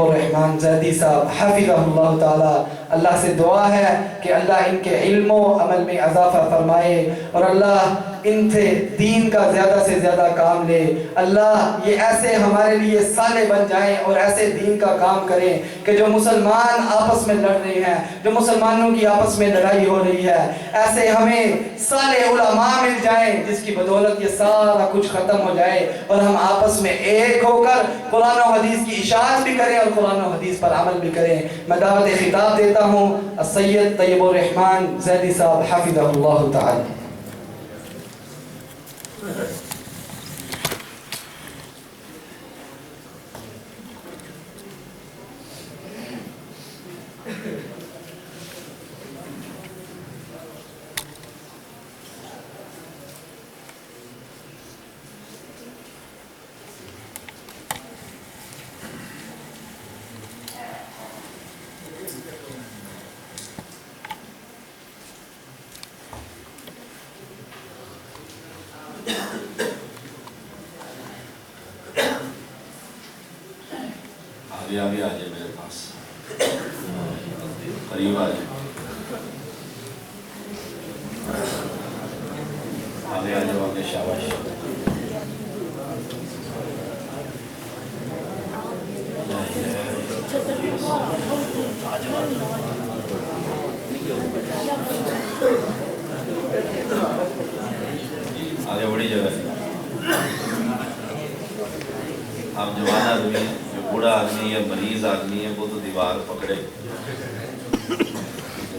الرحمن زیدی صاحب حفظہ اللہ تعالی، اللہ سے دعا ہے کہ اللہ ان کے علم و عمل میں اضافہ فرمائے اور اللہ ان سے دین کا زیادہ سے زیادہ کام لے۔ اللہ یہ ایسے ہمارے لیے صالح بن جائیں اور ایسے دین کا کام کریں کہ جو مسلمان آپس میں لڑ رہے ہیں، جو مسلمانوں کی آپس میں لڑائی ہو رہی ہے، ایسے ہمیں صالح علماء مل جائیں جس کی بدولت یہ سارا کچھ ختم ہو جائے اور ہم آپس میں ایک ہو کر قرآن و حدیث کی اشاعت بھی کریں اور قرآن و حدیث پر عمل بھی کریں۔ میں دعوت خطاب دیتا ہوں السید طیب الرحمن زیدی صاحب حفظہ اللہ تعالی۔ آگے آ جائے میرے پاس، قریب آ جائے، آگے آ جاؤ، آگے شاباش۔ آگے بڑی جگہ ہے۔ آپ جوان آدمی ہیں، جو بوڑھا آدمی ہے، مریض آدمی ہے، وہ تو دیوار پکڑے۔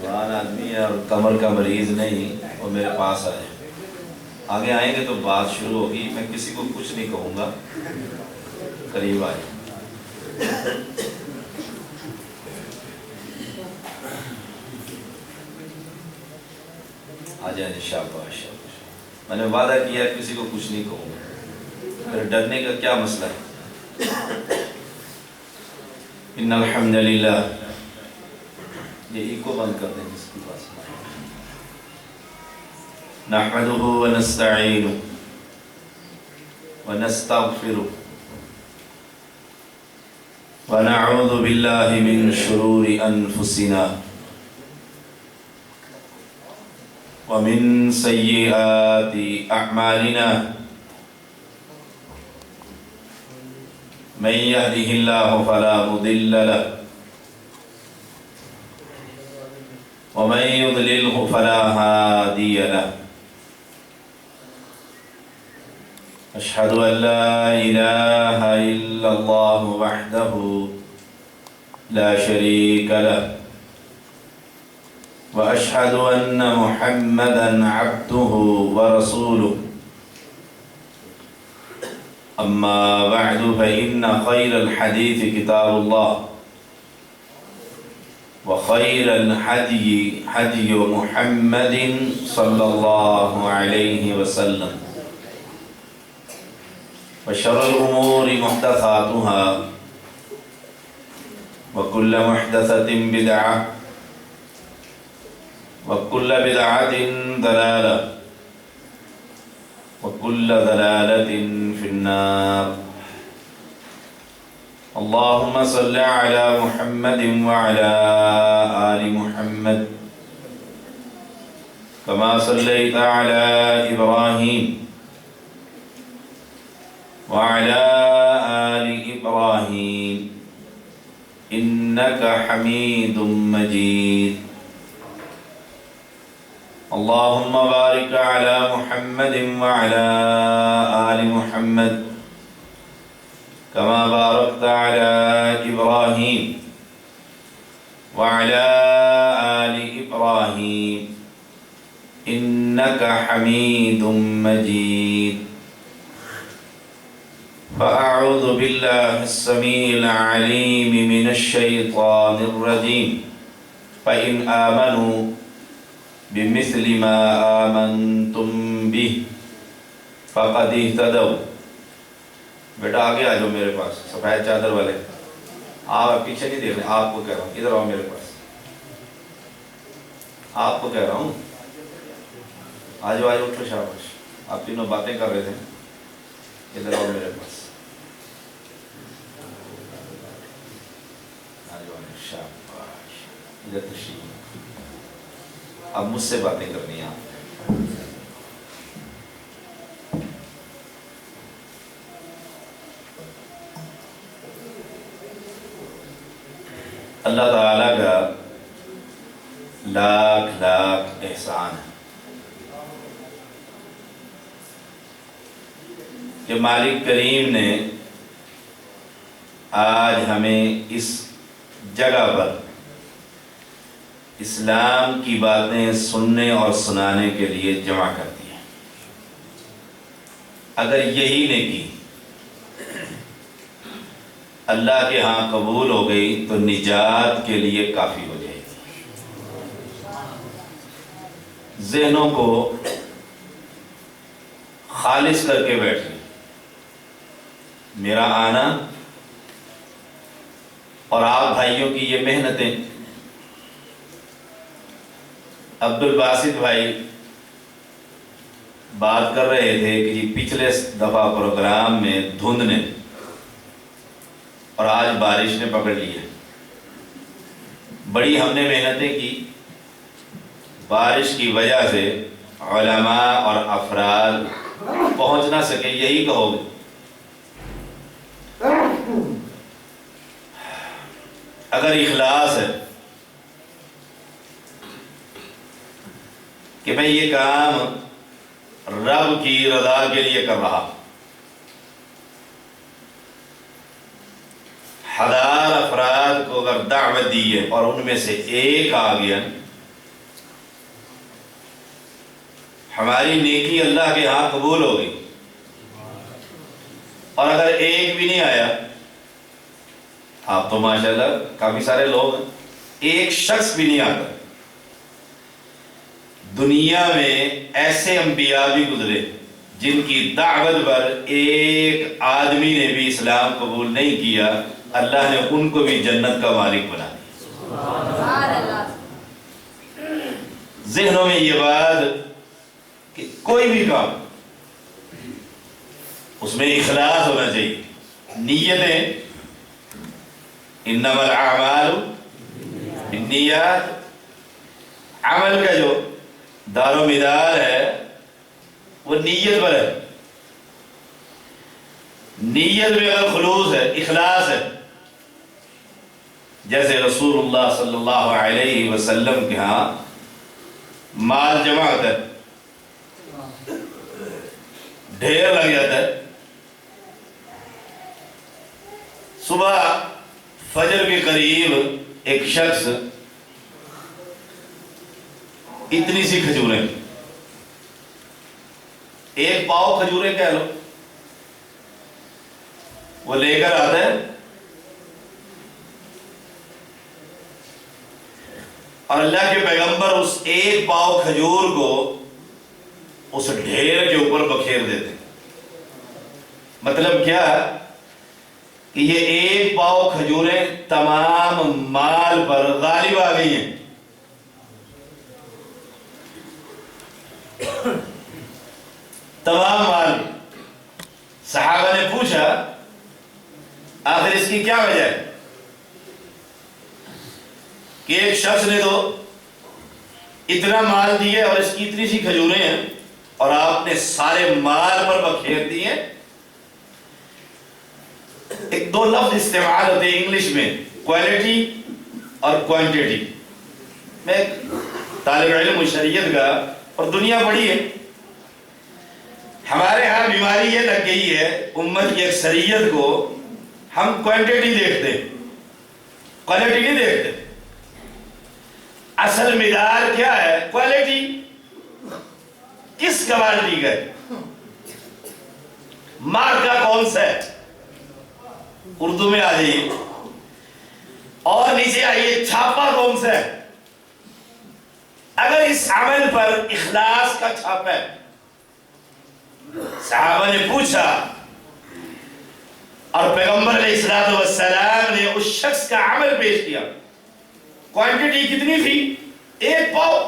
جوان آدمی ہے اور کمر کا مریض نہیں، وہ میرے پاس آئے۔ آگے آئیں گے تو بات شروع ہوگی، میں کسی کو کچھ نہیں کہوں گا، قریب آئے۔ آ جائیں شاباش۔ میں نے وعدہ کیا کسی کو کچھ نہیں کہوں گا، پھر ڈرنے کا کیا مسئلہ ہے؟ ان الحمد للہ، یہ ایکو بند کر دیں جس کے پاس۔ نحمده ونستعینه ونستغفره ونعوذ باللہ من شرور انفسنا ومن سیئات اعمالنا، من يهده الله فلا مضل له ومن يضلله فلا هادي له، أشهد أن لا إله إلا الله وحده لا شريك له، وأشهد أن محمدًا عبده ورسوله، أما بعد فإن خير الحديث كتاب الله، وخير الهدي هدي محمد صلى الله عليه وسلم، وشر الأمور محدثاتها، وكل محدثة بدعة، وكل بدعة ضلالة، وكل ضلالة في النار۔ اللهم صل على محمد وعلى آل محمد كما صليت على إبراهيم وعلى آل إبراهيم إنك حميد مجيد۔ اللهم بارك على محمد وعلى آل محمد كما باركت على إبراهيم وعلى آل إبراهيم إنك حميد مجيد۔ فأعوذ بالله السميع العليم من الشيطان الرجيم، فإن آمنوا بمثل ما آمنتم به فقد اهتدوا۔ بیٹا آگے آ جاؤ میرے پاس، سفید چادر والے، آپ پیچھے نہیں دیکھ رہے، آپ کو کہہ رہا ہوں، ادھر آؤ میرے پاس، آپ کو کہہ رہا ہوں، آ جاؤ اٹھو، شاباش۔ آپ تینوں باتیں کر رہے تھے، ادھر آؤ میرے پاس۔ ادھر تشریف، اب مجھ سے باتیں کرنی ہیں. اللہ تعالیٰ کا لاکھ لاکھ احسان ہے کہ مالک کریم نے آج ہمیں اس جگہ پر اسلام کی باتیں سننے اور سنانے کے لیے جمع کر دیا. اگر یہی نیکی اللہ کے ہاں قبول ہو گئی تو نجات کے لیے کافی ہو جائے گی. ذہنوں کو خالص کر کے بیٹھیں. میرا آنا اور آپ بھائیوں کی یہ محنتیں، عبد الباسط بھائی بات کر رہے تھے کہ جی پچھلے دفعہ پروگرام میں دھند نے اور آج بارش نے پکڑ لی ہے. بڑی ہم نے محنتیں کی، بارش کی وجہ سے علماء اور افراد پہنچ نہ سکے. یہی کہو گے اگر اخلاص ہے کہ میں یہ کام رب کی رضا کے لیے کر رہا، ہزار افراد کو اگر دعوت دی ہے اور ان میں سے ایک آ گیا، ہماری نیکی اللہ کے ہاں قبول ہو گئی. اور اگر ایک بھی نہیں آیا، آپ تو ماشاءاللہ کافی سارے لوگ ہیں، ایک شخص بھی نہیں آتا. دنیا میں ایسے انبیاء بھی گزرے جن کی دعوت پر ایک آدمی نے بھی اسلام قبول نہیں کیا، اللہ نے ان کو بھی جنت کا مالک بنا دیا. ذہنوں میں یہ بات کہ کوئی بھی کام اس میں اخلاص ہونا چاہیے. نیتیں انما الاعمال بالنیات، عمل کا جو دار و مدار ہے وہ نیت پر ہے. نیت میں اگر خلوص ہے، اخلاص ہے، جیسے رسول اللہ صلی اللہ علیہ وسلم کے ہاں مال جمع ہوتا ہے، ڈھیر لگ جاتا ہے. صبح فجر کے قریب ایک شخص اتنی سی کھجوریں، ایک پاؤ کھجوریں کہہ لو، وہ لے کر آتا ہے اور اللہ کے پیغمبر اس ایک پاؤ کھجور کو اس ڈھیر کے اوپر بکھیر دیتے. مطلب کیا کہ یہ ایک پاؤ کھجوریں تمام مال پر غالب آ گئی ہیں. تمام مال. صحابہ نے پوچھا آخر اس کی کیا وجہ ہے کہ ایک شخص نے تو اتنا مال دیے اور اس کی اتنی سی کھجوریں ہیں اور آپ نے سارے مال پر بکھیر دیے. ایک دو لفظ استعمال ہوتے ہیں انگلش میں، کوالٹی اور کوانٹیٹی. میں طالب علم شریعت کا اور دنیا بڑی ہے، ہمارے ہاں بیماری یہ لگ گئی ہے امت کی اکثریت کو، ہم کوانٹیٹی دیکھتے ہیں، کوالٹی نہیں دیکھتے. اصل معیار کیا ہے؟ کوالٹی. کس کوالٹی کا ہے؟ مارکا کون سا ہے؟ اردو میں آ جائیے اور نیچے آئیے، چھاپا کون سا ہے؟ اگر اس عمل پر اخلاص کا چھاپا ہے. صحابہ نے پوچھا اور پیغمبر علیہ السلام نے اس شخص کا عمل پیش کیا. کوانٹیٹی کتنی تھی؟ ایک پاؤ.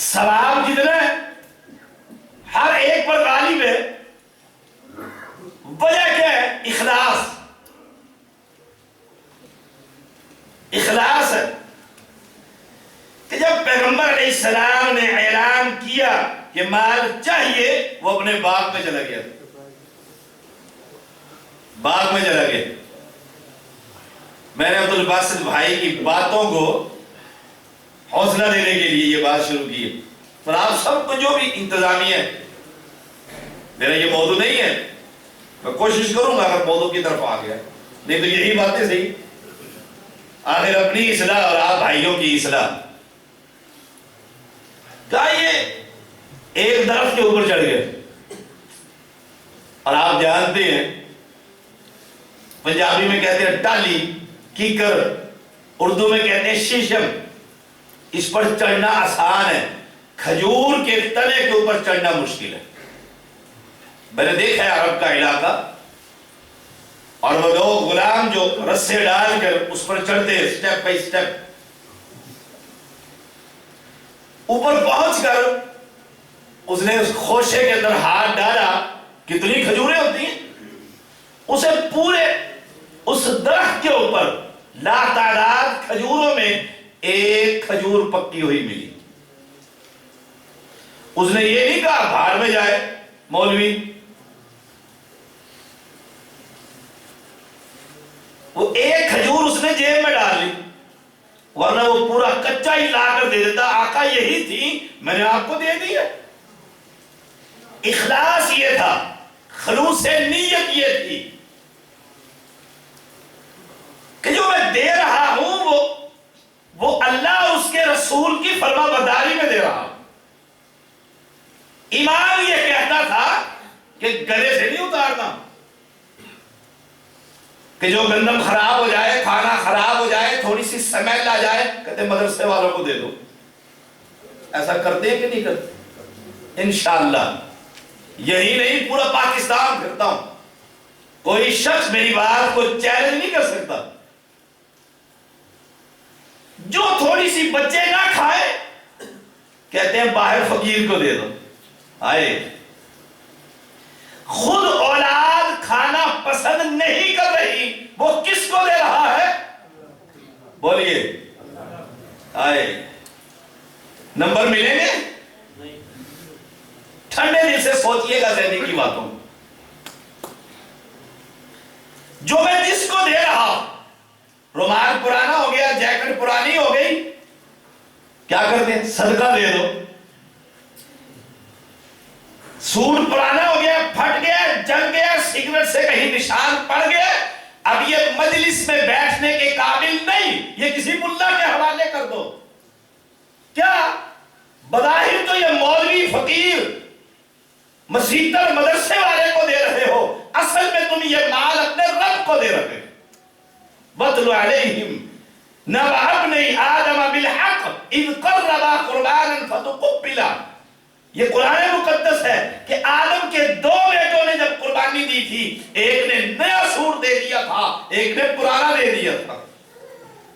ثواب کتنا ہے؟ ہر ایک پر غالب ہے. وجہ کیا ہے؟ اخلاص. اخلاص ہے کہ جب پیغمبر علیہ السلام نے اعلان کیا کہ مال چاہیے، وہ اپنے باغ میں چلا گیا، باغ میں چلا گیا۔ میں نے عبد الباسط بھائی کی باتوں کو حوصلہ دینے کے لیے یہ بات شروع کی ہے، اور آپ سب کو جو بھی انتظامیہ ہے، میرا یہ موضوع نہیں ہے، میں کوشش کروں گا اگر موضوع کی طرف آ گیا، نہیں تو یہی باتیں صحیح، آخر اپنی اصلاح اور آپ بھائیوں کی اصلاح۔ کہا یہ ایک درخت کے اوپر چڑھ گئے، اور آپ جانتے ہیں پنجابی میں کہتے ہیں ٹالی، کیکر، اردو میں کہتے ہیں شیشم، اس پر چڑھنا آسان ہے، کھجور کے تنے کے اوپر چڑھنا مشکل ہے۔ میں نے دیکھا ہے عرب کا علاقہ، اور وہ دو غلام جو رسے ڈال کر اس پر چڑھتے ہیں سٹیپ بائی سٹیپ، اوپر پہنچ کر اس نے اس خوشے کے اندر ہاتھ ڈالا، کتنی کھجوریں ہوتی ہیں، اسے پورے اس درخت کے اوپر لاتعداد کھجوروں میں ایک کھجور پکی ہوئی ملی۔ اس نے یہ نہیں کہا بھاڑ میں جائے مولوی، وہ ایک کھجور اس نے جیب میں ڈال لی، ورنہ وہ پورا کچا ہی لا کر دے دیتا، آقا یہی تھی میں نے آپ کو دے دی ہے۔ اخلاص یہ تھا، خلوص نیت یہ تھی کہ جو میں دے رہا ہوں وہ اللہ اور اس کے رسول کی فرما برداری میں دے رہا ہوں۔ ایمان یہ کہتا تھا کہ گلے سے نہیں اتارنا، کہ جو گندم خراب ہو جائے، کھانا خراب ہو جائے، تھوڑی سی سمیل آ جائے، کہتے مدرسے والوں کو دے دو۔ ایسا کرتے ہیں کہ نہیں کرتے؟ انشاءاللہ یہی نہیں، پورا پاکستان پھرتا ہوں، کوئی شخص میری بات کو چیلنج نہیں کر سکتا۔ جو تھوڑی سی بچے نہ کھائے کہتے ہیں باہر فقیر کو دے دو۔ آئے خود اولاد کھانا پسند نہیں کر رہی، وہ کس کو دے رہا ہے؟ بولیے، آئے نمبر ملیں گے؟ ٹھنڈے دل سے سوچئے گا ذہنی کی باتوں، جو میں جس کو دے رہا ہوں، رومال پرانا ہو گیا، جیکٹ پرانی ہو گئی، کیا کرتے ہیں؟ صدقہ دے دو۔ سوٹ پرانا ہو گیا، پھٹ گیا، جل گیا، سگریٹ سے کہیں نشان پڑ گیا، اب یہ مجلس میں بیٹھنے کے قابل نہیں، یہ کسی ملا کے حوالے کر دو۔ کیا بظاہر تو یہ مولوی فقیر مسیتر مدرسے والے کو دے رہے ہو، اصل میں تم یہ مال اپنے رب کو دے رہے ہو۔ وَاتْلُ عَلَيْهِمْ نَبَأَ ابْنَيْ آدَمَ بِالْحَقِّ إِذْ قَرَّبَا قُرْبَانًا فَتُقُبِّلَ۔ یہ قرآن مقدس ہے کہ آدم کے دو بیٹوں نے جب قربانی دی تھی، ایک نے نیا سوٹ دے دیا تھا، ایک نے پرانا دے دیا تھا۔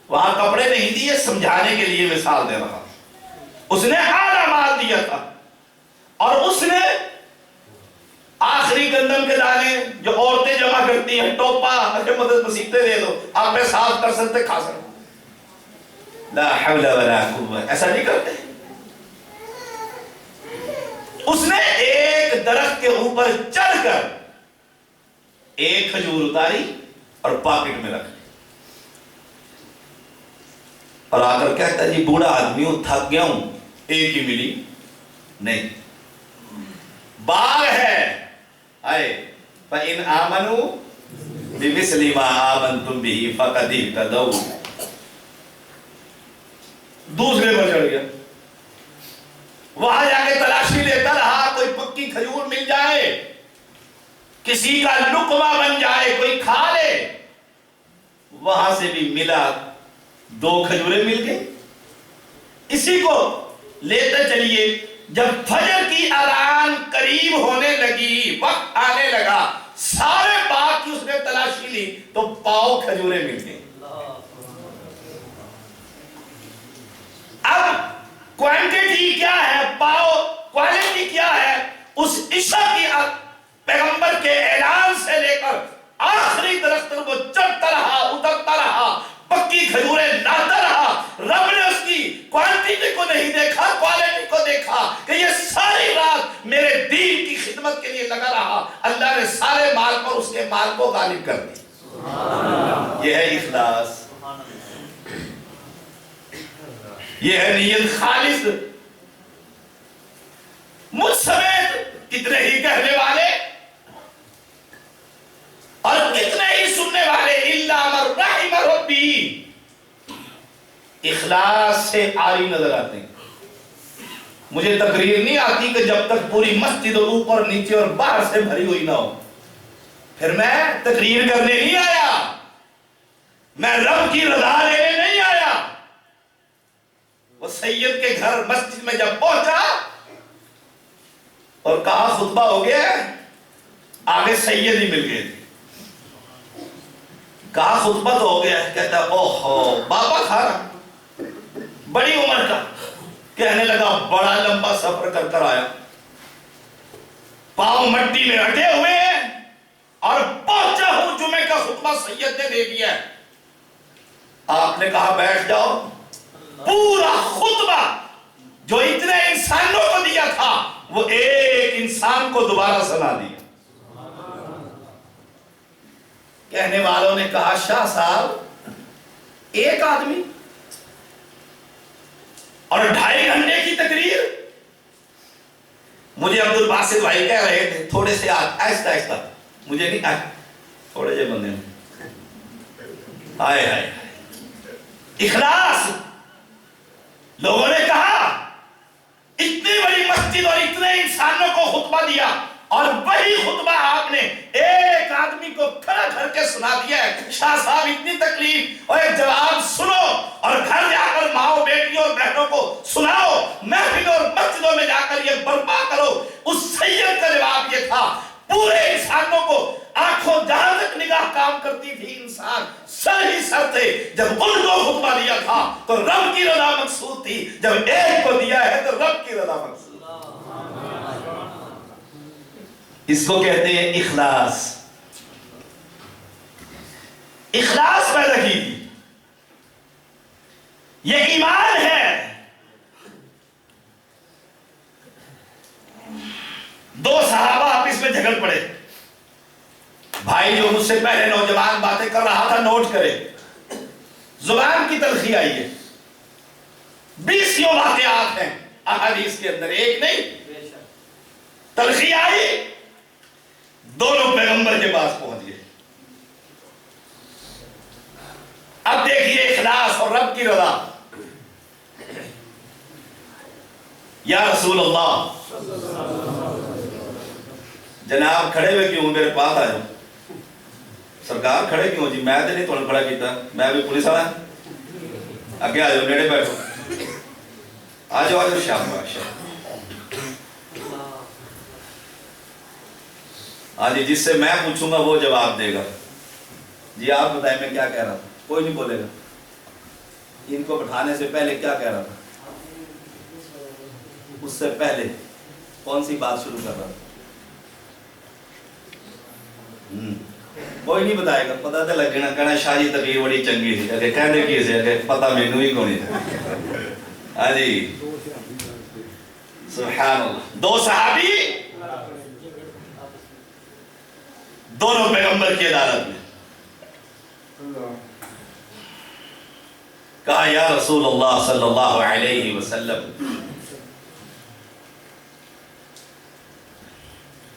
وہاں کپڑے نہیں دیے، سمجھانے کے لیے مثال دے رہا، اس نے اعلیٰ مال دیا تھا، اور اس نے آخری گندم کے دانے جو عورتیں جمع کرتی ہیں، ٹوپا، مدد مسیطے دے دو، آپ میں صاف کر سکتے، کھا سکتے۔ لا حول ولا قوة، ایسا نہیں کرتے۔ اس نے ایک درخت کے اوپر چڑھ کر ایک کھجور اتاری اور پاکٹ میں رکھ لی، اور آ کر کہتا ہے جی بوڑھا آدمی ہوں، تھک گیا ہوں، ایک ہی ملی نہیں، باغ ہے۔ آئے فَإِنْ آمَنُوا بِمِثْلِ مَا آمَنْتُمْ بِهِ فَقَدْ اهْتَدَوْا۔ دوسرے پر چڑھ گیا، وہاں جا کے تلاشی لیتا رہا، کوئی پکی کھجور مل جائے، کسی کا لقمہ بن جائے، کوئی کھا لے۔ وہاں سے بھی ملا، دو کھجوریں مل گئی۔ اسی کو لیتے چلیے، جب فجر کی اذان قریب ہونے لگی، وقت آنے لگا، سارے باغ کی اس نے تلاشی لی تو پاؤ کھجوریں مل گئی۔ اب کوانٹیٹی کیا ہے، پاؤ کوالٹی کیا ہے، اس عشاء کی پیغمبر کے اعلان سے لے کر آخری درخت وہ چڑھتا رہا، اترتا رہا، پکی کھجوریں لا وہ غالب کر دی۔ یہ ہے اخلاص، یہ ہے نیت خالص۔ مجھ سمیت کتنے ہی کہنے والے اور کتنے ہی سننے والے الا من رحم ربی اخلاص سے عاری نظر آتے ہیں۔ مجھے تقریر نہیں آتی کہ جب تک پوری مسجد اور اوپر نیچے اور باہر سے بھری ہوئی نہ ہو، پھر میں تقریر کرنے نہیں آیا، میں رب کی رضا لینے نہیں آیا۔ وہ سید کے گھر مسجد میں جب پہنچا اور کہا خطبہ ہو گیا ہے، آگے سید ہی مل گئے تھے۔ کہا خطبہ تو ہو گیا ہے، کہتا اوہو بابا کھارا بڑی عمر کا، کہنے لگا بڑا لمبا سفر کر کر آیا، پاؤں مٹی میں اٹے ہوئے ہیں اور پہنچا ہوں، جمعے کا خطبہ سید نے دے دیا ہے۔ آپ نے کہا بیٹھ جاؤ۔ پورا خطبہ جو اتنے انسانوں کو دیا تھا وہ ایک انسان کو دوبارہ سنا دیا۔ کہنے والوں نے کہا شاہ صاحب ایک آدمی اور 2.5 گھنٹے کی تقریر؟ مجھے عبد الباسط بھائی کہہ رہے تھے تھوڑے سے آہستہ آہستہ، مجھے نہیں تھوڑے سے بندے آئے آئے اخلاص۔ لوگوں نے کہا اتنی بڑی مسجد اور اتنے انسانوں کو خطبہ دیا اور وہی خطبہ آپ نے ایک آدمی کو کھڑا کر کے سنا دیا ہے۔ شاہ صاحب اتنی تکلیف، اور ایک جواب سنو اور گھر جا کر ماؤں بیٹیوں اور بہنوں کو سناؤ، محفلوں اور مسجدوں میں جا کر یہ برپا کرو۔ اس سید کا جواب یہ تھا، پورے انسانوں کو آنکھوں جہاں تک نگاہ کام کرتی تھی، انسان سر ہی سر تھے۔ جب ان کو خطبہ دیا تھا تو رب کی رضا مقصود تھی، جب ایک کو دیا ہے تو رب کی رضا مقصود۔ اس کو کہتے ہیں اخلاص۔ اخلاص پیدا کی، یہ ایمان ہے۔ دو صحابہ آپس میں جھگڑ پڑے، بھائی جو مجھ سے پہلے نوجوان باتیں کر رہا تھا نوٹ کرے، زبان کی تلخی آئی ہے، 20 واقعات ہیں احادیث کے اندر، ایک نہیں، تلخی آئی، دونوں پیغمبر کے پاس پہنچ گئے۔ اب دیکھیے اخلاص اور رب کی رضا۔ یا رسول اللہ، جناب کھڑے ہوئے کیوں میرے پاس آئے؟ سرکار کھڑے کیوں جی؟ میں نہیں تھوڑا کھڑا کیتا، میں بھی پولیس والا، اگے آ جاؤ، نیڑے بیٹھو، آ جاؤ آ جاؤ، شاباش۔ ہاں جی، جس سے میں پوچھوں گا وہ جواب دے گا۔ جی آپ بتائیں میں کیا کہہ رہا تھا؟ کوئی نہیں بولے گا۔ ان کو بٹھانے سے پہلے کیا کہہ رہا تھا؟ اس سے پہلے کون سی بات شروع کر رہا تھا؟ کوئی نہیں بتائے گا، پتہ تو لگنا، کہنا شاہ جی تقریر بڑی چنگی تھی، اگر کہنے کی سے اگر پتہ مینوں ہی کونی تھا۔ ہاں جی سبحان اللہ۔ دو صحابی دونوں پیغمبر کی عدالت میں، کہا یا رسول اللہ صلی اللہ علیہ وسلم،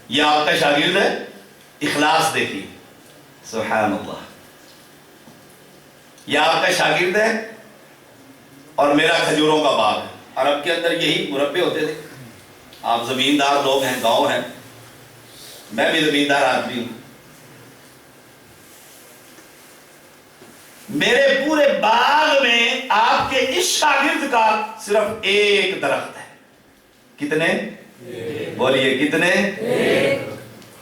یہ آپ کا شاگرد ہے؟ اخلاص دیکھیے، سبحان اللہ، یہ آپ کا شاگرد ہے اور میرا کھجوروں کا باغ ہے۔ عرب کے اندر یہی مربے ہوتے تھے۔ آپ زمیندار لوگ ہیں، گاؤں ہیں، میں بھی زمیندار آدمی ہوں۔ میرے پورے باغ میں آپ کے اس شاگرد کا صرف ایک درخت ہے۔ کتنے؟ بولیے کتنے؟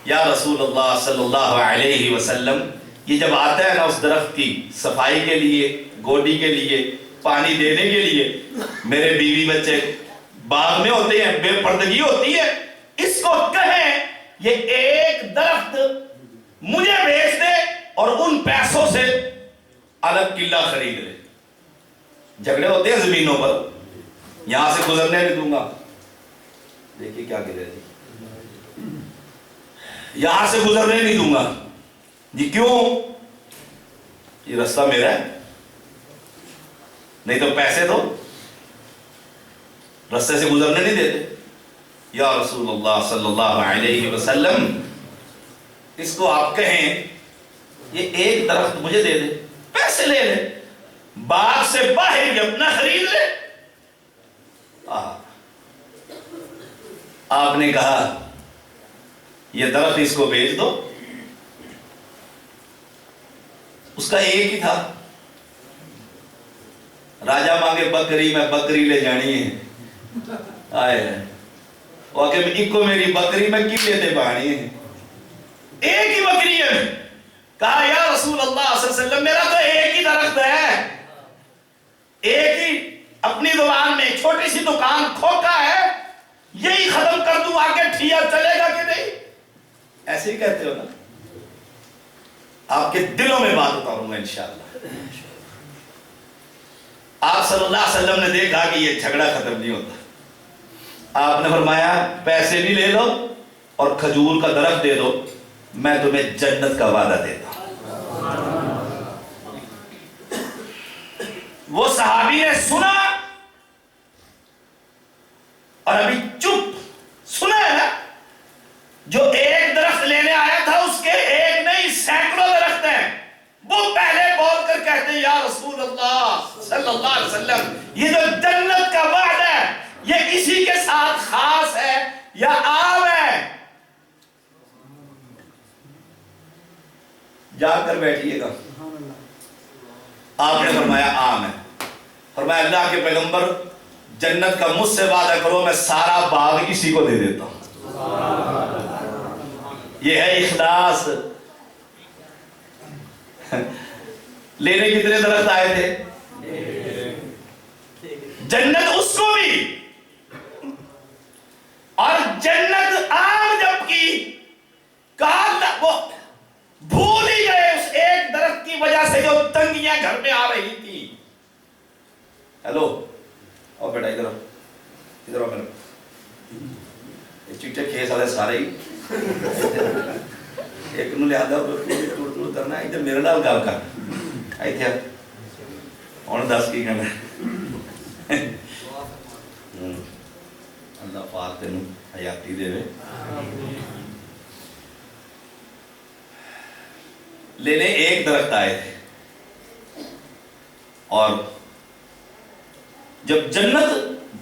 یا رسول اللہ صلی اللہ علیہ وسلم، یہ جب آتا ہے نا اس درخت کی صفائی کے لیے، گوڈی کے لیے، پانی دینے کے لیے، میرے بیوی بچے باغ میں ہوتے ہیں، بے پردگی ہوتی ہے، اس کو کہیں یہ ایک درخت مجھے بیچ دے اور ان پیسوں سے الگ قلعہ خرید لے۔ جھگڑے ہوتے ہیں زمینوں پر، یہاں سے گزرنے نہیں دوں گا، دیکھیے کیا کہہ رہے ہیں، یہاں سے گزرنے نہیں دوں گا، جی کیوں؟ یہ راستہ میرا ہے، نہیں تو پیسے دو، راستے سے گزرنے نہیں دیتے۔ یا رسول اللہ صلی اللہ علیہ وسلم، اس کو آپ کہیں یہ ایک درخت مجھے دے دے، پیسے لے لے، باغ سے باہر ہی اپنا خرید لے۔ آپ نے کہا یہ درخت اس کو بیچ دو۔ اس کا ایک ہی تھا، راجہ مانگے بکری، میں بکری لے جانی ہے، آئے وہ کہ ایک کو میری بکری میں کی لیتے پانی ہے، ایک ہی بکری ہے۔ کہا یا رسول اللہ صلی اللہ علیہ وسلم میرا تو ایک ہی درخت ہے، ایک ہی، اپنی زبان میں چھوٹی سی دکان کھوکا ہے، یہی ختم کر دوں، آگے ٹھیا چلے گا کہ نہیں؟ ایسے ہی کہتے ہو نا؟ آپ کے دلوں میں بات اتاروں گا انشاءاللہ۔ آپ صلی اللہ علیہ وسلم نے دیکھا کہ یہ جھگڑا ختم نہیں ہوتا، آپ نے فرمایا پیسے بھی لے لو اور کھجور کا درخت دے دو، میں تمہیں جنت کا وعدہ دیتا ہوں۔ وہ صحابی نے سنا اور ابھی چپ، سنا ہے نا؟ جو ایک درخت لینے آیا تھا اس کے ایک نہیں سینکڑوں درخت ہیں، وہ پہلے بول کر کہتے ہیں یا رسول اللہ صلی اللہ علیہ وسلم یہ جو جنت کا وعدہ ہے یہ اسی کے ساتھ خاص ہے یا عام ہے؟ جا کر بیٹھیے گا۔ آپ نے فرمایا عام ہے۔ فرمایا اللہ کے پیغمبر جنت کا مجھ سے وعدہ کرو، میں سارا باغ اسی کو دے دیتا ہوں۔ یہ ہے اخلاص۔ لینے کتنے درخت آئے تھے؟ جنت اس کو بھی، اور جنت عام جب کی، کہا وہ بھول ہی گئے اس ایک درخت کی وجہ سے جو تنگیاں گھر میں آ رہی تھی۔ ہیلو اور بیٹا ادھر ادھر آؤ، چٹے کھیس والے سارے ہی ایک نو لیا کرنا، ادھر میرے نال گل کر ہوں دس کی کہنا۔ اللہ پاک تینوں حیاتی دے۔ لینے ایک درخت آئے تھے اور جب جنت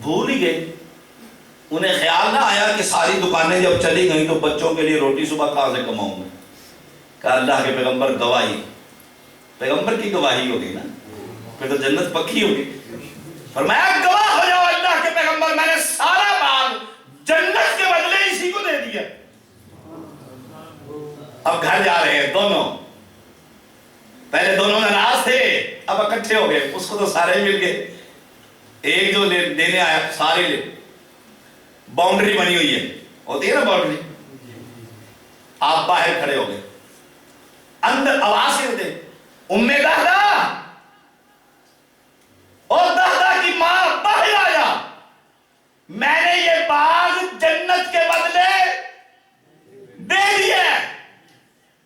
بھول ہی گئے، انہیں خیال نہ آیا کہ ساری دکانیں جب چلی گئیں تو بچوں کے لیے روٹی صبح کہاں سے کماؤں گے؟ کہا اللہ کے پیغمبر گواہی، پیغمبر کی گواہی ہوگی نا، پھر تو جنت پکی ہوگی۔ فرمایا گواہ ہو جاؤ اللہ کے پیغمبر، میں نے سارا باغ جنت کے بدلے اسی کو دے دیا۔ اب گھر جا رہے ہیں دونوں، پہلے دونوں ناراض تھے، اب اکٹھے ہو گئے، اس کو تو سارے مل گئے، ایک جو دینے آیا سارے لے۔ باؤنڈری بنی ہوئی ہے، ہوتی ہے نا باؤنڈری، آپ باہر کھڑے ہو گئے، اندر آواز کرتے ام دہدا اور دہدا کی ماں باہر آیا، میں نے یہ باغ جنت کے بدلے دے دیا۔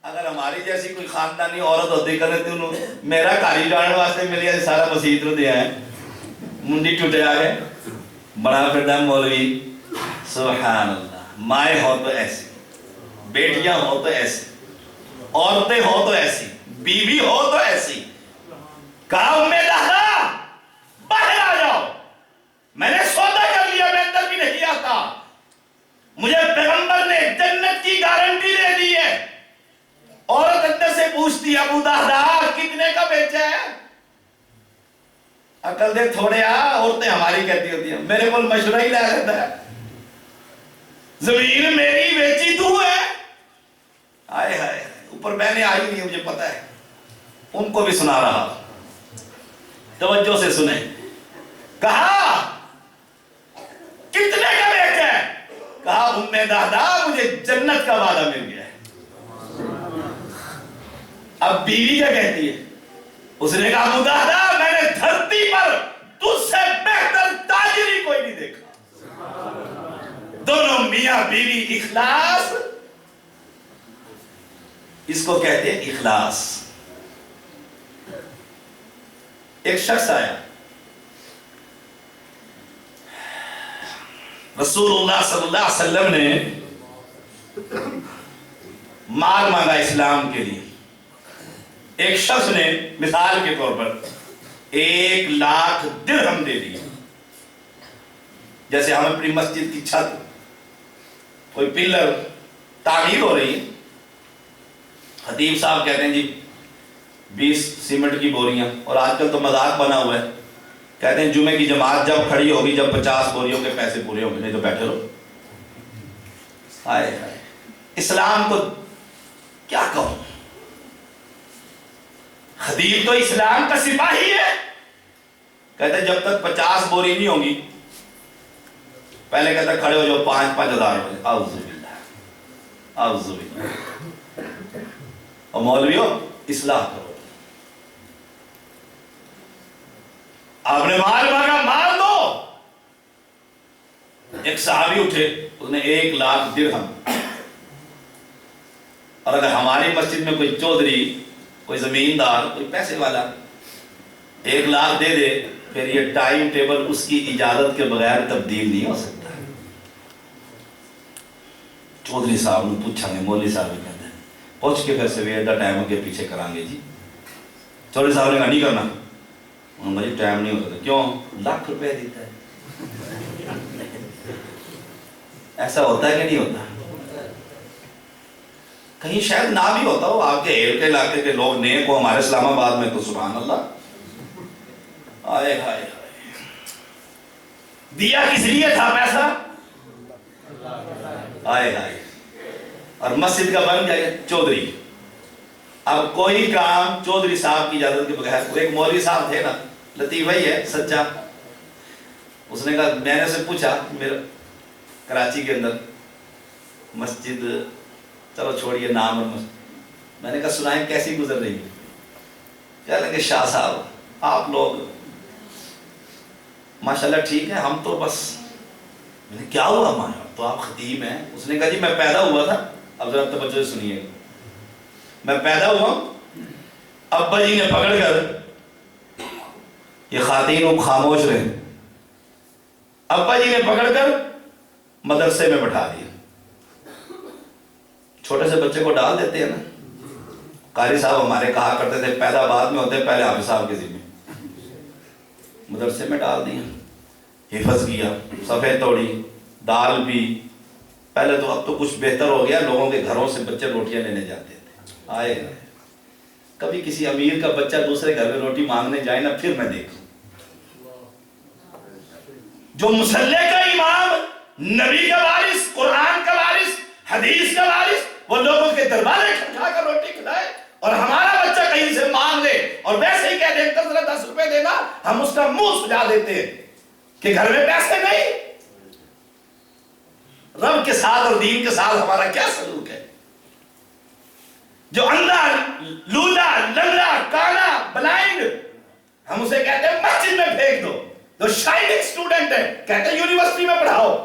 اگر ہماری جیسی کوئی خاندانی عورت ہوتی کرتے انہوں میرا کاری جانے واسطے ملیا سارا مسیح رو دیا ہے، منڈی ٹوٹے آگئے بڑا پھردا مولوی۔ سبحان اللہ، مائیں ہو تو ایسی، بیٹیاں ہو تو ایسی، عورتیں ہو تو ایسی، بیوی ہو تو ایسی۔ کہا ام دہدا باہر آ جاؤ، میں نے سودا کر لیا، میں اندر بھی نہیں آتا، مجھے پیغمبر نے جنت کی گارنٹی دے دی ہے۔ عورت اندر سے پوچھتی ابو دہدا کتنے کا بیچا ہے؟ عقل دے تھوڑے عورتیں ہماری کہتی ہوتی ہیں میرے کو مشورہ ہی لا دیتا ہے، زمین میری بیچی تو ہے۔ آئے ہائے، اوپر بہنیں آئی نہیں، مجھے پتا ہے، ان کو بھی سنا رہا، توجہ سے سنیں۔ کہا کتنے کا بیچا ہے؟ کہا ام دہدا مجھے جنت کا وعدہ مل گیا ہے۔ اب بیوی کیا کہتی ہے؟ اس نے کہا ابو دہدا میں نے دھرتی پر تجھ سے بہتر تاجری کوئی نہیں دیکھا۔ دونوں میاں بیوی اخلاص، اس کو کہتے ہیں اخلاص. ایک شخص آیا, رسول اللہ صلی اللہ علیہ وسلم نے مال مانگا اسلام کے لیے. ایک شخص نے مثال کے طور پر 1,00,000 درہم دے دیے. جیسے ہم اپنی مسجد کی چھت, کوئی پلر تعمیر ہو رہی ہے, خطیب صاحب کہتے ہیں جی 20 سیمنٹ کی بوریاں, اور آج کل تو مذاق بنا ہوا ہے, کہتے ہیں جمعے کی جماعت جب کھڑی ہوگی جب 50 بوریوں کے پیسے پورے ہوں گے, نہیں تو بیٹھے رہو. ہائے ہائے, اسلام کو کیا کہوں. خطیب تو اسلام کا سپاہی ہے, کہتے ہیں جب تک 50 بوری نہیں ہوں گی, پہلے کہتا کھڑے ہو جو 5,000 روپے. اعوذ باللہ, اعوذ باللہ. اور مولویوں اصلاح کرو. آپ نے مال مانگا, مال دو. ایک صحابی اٹھے, اس نے 1,00,000 درہم. اور اگر ہماری مسجد میں کوئی چودھری, کوئی زمیندار, کوئی پیسے والا 1,00,000 دے دے, پھر یہ ٹائم ٹیبل اس کی اجازت کے بغیر تبدیل نہیں ہو سکتا. چودھری صاحب نے پوچھا گے, مولوی صاحب نے کہتے ہیں پہنچ کے پھر سویر دا ٹائم کے پیچھے کریں گے جی. چودھری صاحب نے کہا نہیں کرنا. انہوں نے کہا ٹائم نہیں ہوتا. کیوں؟ 1,00,000 روپے دیتا ہے. ایسا ہوتا ہے کہ نہیں ہوتا؟ کہیں شاید نہ بھی ہوتا ہو, آپ کے ہیل کے علاقے کے لوگ نیک ہو, ہمارے اسلام آباد میں تو سبحان اللہ. آئے ہائے, دیا کس لیے تھا پیسہ؟ آئے ہائے. اور مسجد کا بن جائے چودھری. اب کوئی کام چودھری صاحب کی اجازت کے بغیر. ایک مولوی صاحب تھے نا, لطیف بھائی ہے سچا, اس نے کہا, میں نے اسے پوچھا, میرا کراچی کے اندر مسجد, چلو چھوڑیے نام اور مسجد, میں نے کہا سنائیں کیسی گزر رہی ہے. کہہ لیں گے شاہ صاحب آپ لوگ ماشاءاللہ ٹھیک ہے, ہم تو بس. میں نے کیا ہوا ہمارا, تو آپ خطیب ہیں. اس نے کہا جی میں پیدا ہوا تھا, اب ذرا توجہ سے سنیے, میں پیدا ہوا, ابا جی نے پکڑ کر, یہ خواتین کو خاموش رہے, ابا جی نے پکڑ کر مدرسے میں بٹھا دیا. چھوٹے سے بچے کو ڈال دیتے ہیں نا, قاری صاحب ہمارے کہا کرتے تھے پیدا بعد میں ہوتے, پہلے حافظ صاحب کے ذمہ. مدرسے میں ڈال دیا, حفظ کیا, صفحے توڑی, دال بھی. پہلے تو, اب تو کچھ بہتر ہو گیا, لوگوں کے گھروں سے بچے روٹیاں لینے جاتے تھے. آئے کبھی کسی امیر کا بچہ دوسرے گھر میں روٹی مانگنے جائے نا, پھر میں دیکھوں. جو مصلی کا امام, نبی کا وارث, قرآن کا وارث, حدیث کا وارث, وہ لوگوں کے دروازے کھٹکھا کر روٹی کھلائے, اور ہمارا بچہ کہیں سے مانگ لے اور ویسے ہی کہہ دے ذرا 10 روپے دینا, ہم اس کا منہ سجا دیتے ہیں کہ گھر میں پیسے نہیں. رب کے ساتھ اور دین کے ساتھ ہمارا کیا سلوک ہے؟ جو اندھا, لولا, لنگڑا, کانا, بلائنڈ, ہم اسے کہتے ہیں مسجد میں پھینک دو. جو شائننگ اسٹوڈنٹ ہے کہتے ہیں یونیورسٹی میں پڑھاؤ.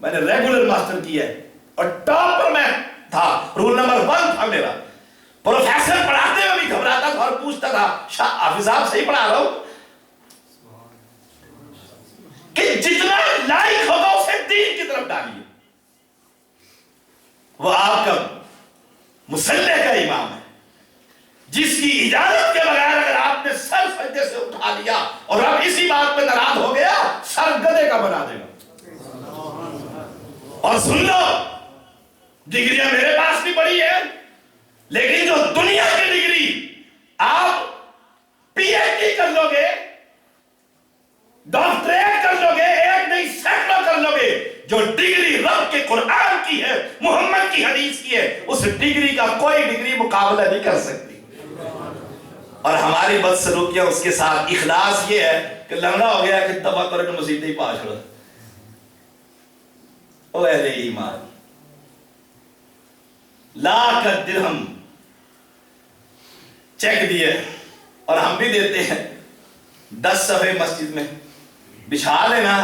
میں نے ریگولر ماسٹر کیا ہے اور ٹاپ پر میں تھا, رول نمبر 1 تھا میرا. پروفیسر پڑھاتے ہوئے بھی گھبراتا تھا اور پوچھتا تھا حافظ صاحب صحیح پڑھا رہا ہوں, کہ جتنا لائق ہوگا اسے دین کی طرف ڈالیے. وہ آپ کا مصلی کا امام ہے, جس کی اجازت کے بغیر اگر آپ نے سر سجدے سے اٹھا لیا اور اب اسی بات پہ ناراض ہو گیا, سر گدھے کا بنا دے گا. اور سن لو, ڈگریاں میرے پاس بھی بڑی ہیں, لیکن جو دنیا کی ڈگری آپ پی ایچ ڈی کر لو گے, ڈاکٹریٹ کر لو گے, ایک نہیں سینکڑوں کر لو گے, جو ڈگری رب کے قرآن کی ہے, محمد کی حدیث کی ہے, اس ڈگری کا کوئی ڈگری مقابلہ نہیں کر سکتی. اور ہماری بدسلوکیاں اس کے ساتھ. اخلاص یہ ہے کہ لنگڑا ہو گیا کہ تباہ کرے تو مسیح ہی پاس چھوڑا. او اہل ایمان, 1,00,000 درہم چیک دیے, اور ہم بھی دیتے ہیں. 10 صفحے مسجد میں بچھا لینا.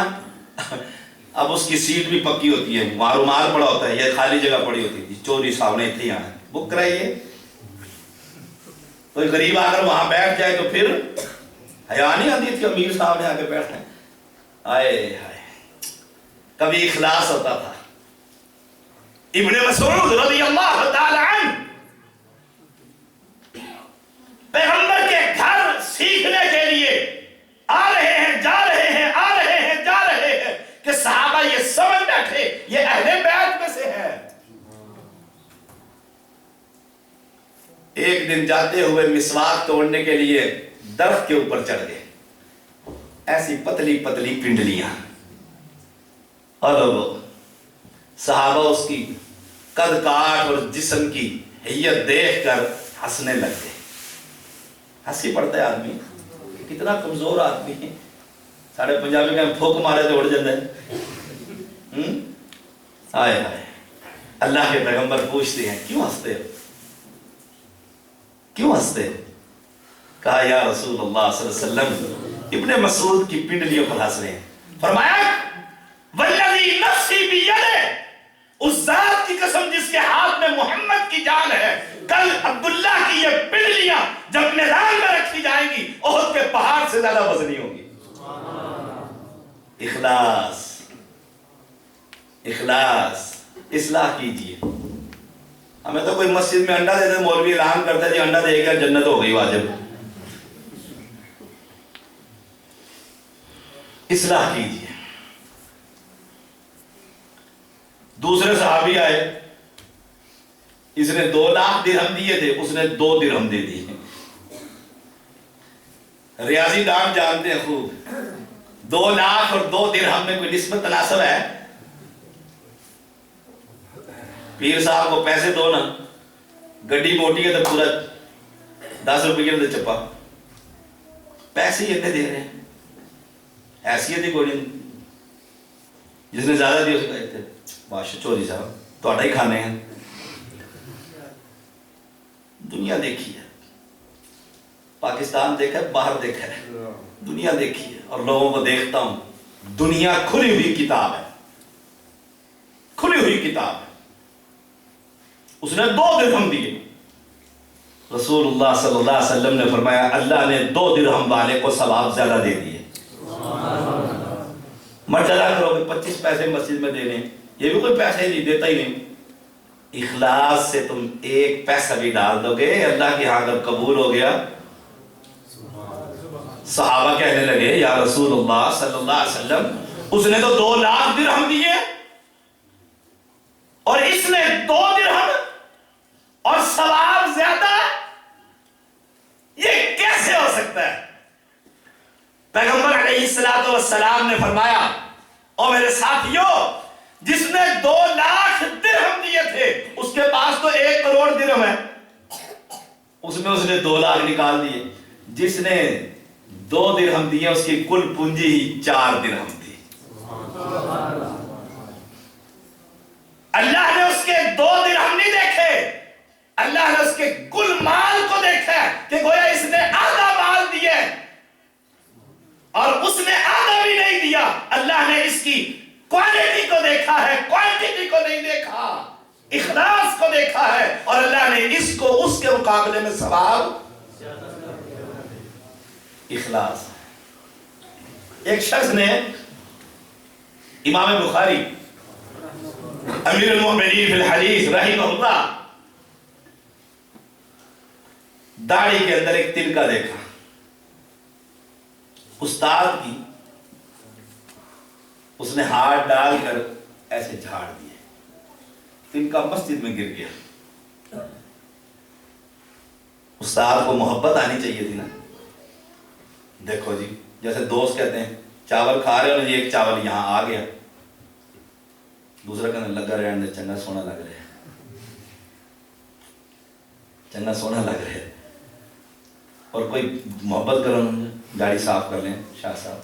اب اس کی سیٹ بھی پکی ہوتی ہے, وہاں رومال پڑا ہوتا ہے, یہ خالی جگہ پڑی ہوتی ہے. چوری صاحب نے اتنے ہی آنا ہے, بک کرائیے, کوئی غریب آ کر وہاں بیٹھ جائے تو پھر حیا نہیں آتی تھی امیر صاحب نے آ کے بیٹھنا ہے؟ آئے ہائے، کبھی اخلاص ہوتا تھا۔ ابن مسعود رضی اللہ تعالی عنہ پیغمبر کے گھر سیکھنے کے لیے آ رہے ہیں، جا رہے ہیں، آ رہے ہیں، جا رہے ہیں کہ صحابہ یہ سمجھ بیٹھے یہ اہل بیت میں سے ہے۔ ایک دن جاتے ہوئے مسواک توڑنے کے لیے درخت کے اوپر چڑھ گئے، ایسی پتلی پتلی پنڈلیاں، اور صحابہ اس کی قد کاٹ اور جسم کی حیت دیکھ کر ہنسنے لگ گئے۔ ہنسی پڑتا ہے آدمی، کتنا کمزور آدمی ہے، ساڑھے پنجابی کا پھوک مارے تو اڑ جاتا ہے۔ آئے ہائے، اللہ کے پیغمبر پوچھتے ہیں کیوں ہنستے ہو، کیوں ہنستے ہو؟ کہا یا رسول اللہ صلی اللہ علیہ وسلم ابن مسعود کی پنڈلیوں پر ہنس رہے ہیں۔ فرمایا والذی نفسی بیدہ، اس ذات کی قسم جس کے ہاتھ میں محمد کی جان ہے، کل عبداللہ کی یہ پنڈلیاں جب میدان میں رکھی جائیں گی احد کے پہاڑ سے زیادہ وزنی ہوں گی۔ اخلاص، اخلاص، اصلاح کیجئے۔ ہمیں تو کوئی مسجد میں انڈا دیتے مولوی اعلان کرتا ہے جی انڈا دے گا جنت ہو گئی واجب۔ اصلاح کیجئے۔ دوسرے صحابی آئے، اس نے 2 لاکھ درہم دیے تھے، اس نے 2 درہم دے دیے۔ ریاضی دان جانتے ہیں خوب، 2 لاکھ اور 2 درہم میں کوئی نسبت تناسب ہے؟ پیر صاحب کو پیسے دو نا، گڈی موٹی ہے تو پورا 10 روپے کے چپا، پیسے ہی اتنے دے رہے ہیں، حیثیت ہی کوئی نہیں۔ جس نے زیادہ دی اس کو کہتے بادشاہ چوری صاحب تھوڑا ہی کھانے ہیں۔ دنیا دیکھی ہے، پاکستان دیکھا ہے، باہر دیکھا ہے، دنیا دیکھی ہے، اور لوگوں کو دیکھتا ہوں، دنیا کھلی ہوئی کتاب ہے، کھلی ہوئی کتاب ہے۔ اس نے 2 درہم دیے، رسول اللہ صلی اللہ علیہ وسلم نے فرمایا اللہ نے 2 درہم والے کو ثواب زیادہ دے دیے۔ مت ڈرا کرو کہ 25 پیسے مسجد میں دینے، یہ بھی کوئی پیسے نہیں دیتا ہی نہیں۔ اخلاص سے تم 1 پیسہ بھی ڈال دو گے اللہ کے ہاں اگر قبول ہو گیا۔ صحابہ کہنے لگے یا رسول اللہ صلی اللہ علیہ وسلم اس نے تو 2 لاکھ درہم دیے اور اس نے 2 درہم اور ثواب زیادہ، یہ کیسے ہو سکتا ہے؟ پیغمبر علیہ السلام نے فرمایا اور میرے ساتھیوں جس نے 2 لاکھ درہم دیے تھے اس کے پاس تو 1 کروڑ درہم ہے، اس میں اس نے 2 لاکھ نکال دیے۔ جس نے 2 درہم دیے اس کی کل پونجی ہی 4 درہم تھی۔ اللہ نے اس کے 2 درہم نہیں دیکھے، اللہ نے اس کے کل مال کو دیکھا کہ گویا اس نے آدھا مال دیے اور اس نے آدھا بھی نہیں دیا۔ اللہ نے اس کی کوالٹی کو دیکھا ہے، کوانٹٹی کو نہیں دیکھا، اخلاص کو دیکھا ہے، اور اللہ نے اس کو اس کے مقابلے میں ثواب اخلاص۔ ایک شخص نے امام بخاری امیر المؤمنین فی الحدیث رحمہ اللہ داڑھی کے اندر ایک تنکا دیکھا، استاد کی، اس نے ہاتھ ڈال کر ایسے جھاڑ دیے، تنکا مسجد میں گر گیا۔ استاد کو محبت آنی چاہیے تھی نا، دیکھو جی جیسے دوست کہتے ہیں چاول کھا رہے ہو نا جی، ایک چاول یہاں آ گیا، دوسرا کہنے لگا رہنے دے چنگا سونا لگ رہا ہے، چنگا سونا لگ رہا ہے۔ اور کوئی محبت کرو گاڑی صاف کر لیں شاہ صاحب،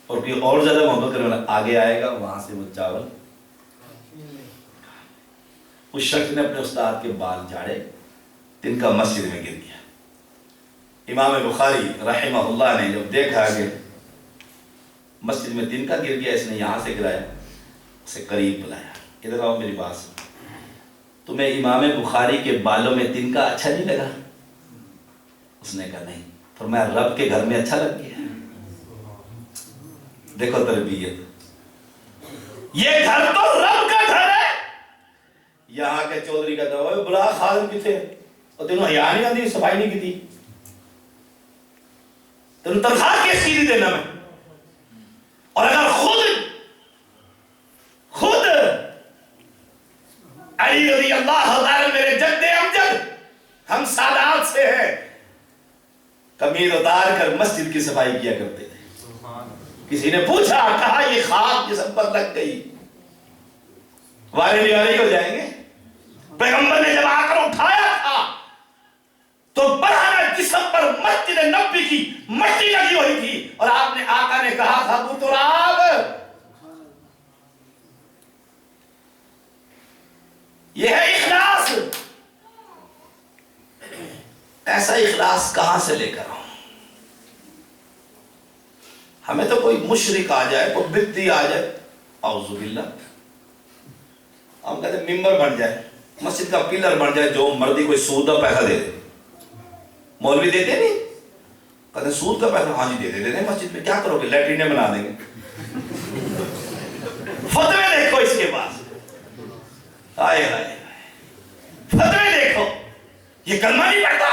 اور کوئی اور زیادہ محبت کرو آگے آئے گا وہاں سے وہ چاول۔ اس شخص نے اپنے استاد کے بال جھاڑے، تنکا مسجد میں گر گیا۔ امام بخاری رحمہ اللہ نے جب دیکھا کہ مسجد میں تنکا گر گیا، اس نے یہاں سے گرایا، اسے قریب بلایا، ادھر آؤ میری بات سنو، تمہیں امام بخاری کے بالوں میں تنکا اچھا نہیں لگا؟ اس نے کہا نہیں، فرمایا رب کے گھر میں اچھا لگ گیا؟ دیکھو تربیت، یہ گھر تو رب کا گھر ہے. یہاں کے چودھری کا دعوی بلا خادم کتنے اور تینوں حیا نہیں آتی صفائی نہیں کی تھی، تینوں تنخواہ کیس کی دینا میں. اور اگر خود علی رضی اللہ تعالی میرے جد امجد ہم سادات سے ہیں، قمیض اتار کر مسجد کی صفائی کیا کرتے تھے. کسی نے پوچھا، کہا یہ خاک جسم پر لگ گئی والے علی ہو جائیں گے؟ پیغمبر نے جب آ کر اٹھایا تھا تو برہنہ جسم پر مسجد نبوی کی مٹی لگی ہوئی تھی، اور آپ نے آقا نے کہا تھا ابو تراب، یہ ہے اخلاص. ایسا اخلاص کہاں سے لے کر آؤں؟ ہمیں تو کوئی مشرک آ جائے، کوئی بدعی آ جائے، اعوذ باللہ، ہم کہتے ہیں ممبر بن جائے، مسجد کا پلر بن جائے، جو مردی کوئی سود کا پیسہ دے دے. مولوی دیتے نہیں، کہتے ہیں سود کا پیسہ، ہاں جی دے دیں مسجد میں، کیا کرو گے؟ لیٹرینیں بنا دیں گے. فتوے دیکھو اس کے پاس، آئے آئے فتوے دیکھو. یہ کلمہ نہیں پڑھتا،